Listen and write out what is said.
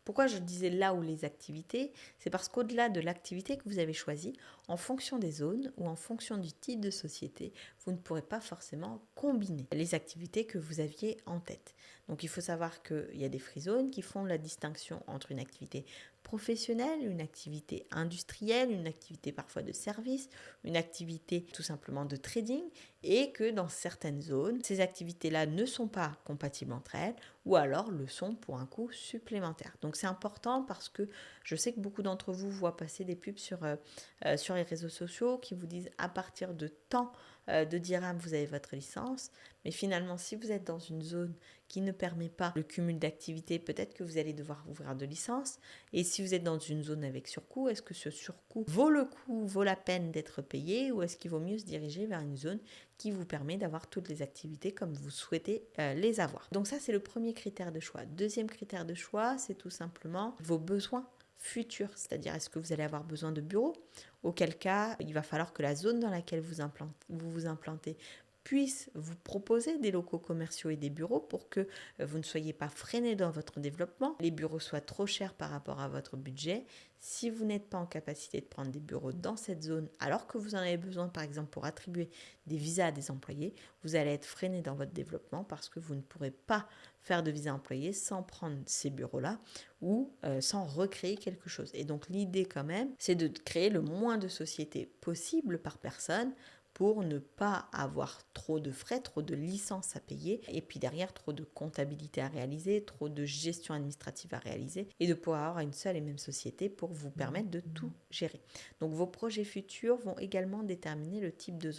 Pourquoi je disais là où les activités? C'est parce qu'au-delà de l'activité que vous avez choisie, en fonction des zones ou en fonction du type de société, vous ne pourrez pas forcément combiner les activités que vous aviez en tête. Donc il faut savoir qu'il y a des free zones qui font la distinction entre une activité professionnelle, une activité industrielle, une activité parfois de service, une activité tout simplement de trading, et que dans certaines zones, ces activités-là ne sont pas compatibles entre elles ou alors le sont pour un coût supplémentaire. Donc c'est important parce que je sais que beaucoup d'entre vous voient passer des pubs sur les réseaux sociaux qui vous disent à partir de tant de dirhams vous avez votre licence, mais finalement si vous êtes dans une zone qui ne permet pas le cumul d'activités, peut-être que vous allez devoir ouvrir de licences. Et si vous êtes dans une zone avec surcoût, est-ce que ce surcoût vaut le coup, vaut la peine d'être payé, ou est-ce qu'il vaut mieux se diriger vers une zone qui vous permet d'avoir toutes les activités comme vous souhaitez les avoir? Donc ça, c'est le premier critère de choix. Deuxième critère de choix, c'est tout simplement vos besoins futurs, c'est-à-dire est-ce que vous allez avoir besoin de bureaux, auquel cas il va falloir que la zone dans laquelle vous vous implantez puisse vous proposer des locaux commerciaux et des bureaux pour que vous ne soyez pas freiné dans votre développement, les bureaux soient trop chers par rapport à votre budget. Si vous n'êtes pas en capacité de prendre des bureaux dans cette zone, alors que vous en avez besoin par exemple pour attribuer des visas à des employés, vous allez être freiné dans votre développement parce que vous ne pourrez pas faire de visa employé sans prendre ces bureaux-là ou sans recréer quelque chose. Et donc l'idée quand même, c'est de créer le moins de sociétés possible par personne pour ne pas avoir trop de frais, trop de licences à payer, et puis derrière trop de comptabilité à réaliser, trop de gestion administrative à réaliser, et de pouvoir avoir une seule et même société pour vous permettre de tout gérer. Donc vos projets futurs vont également déterminer le type de zone.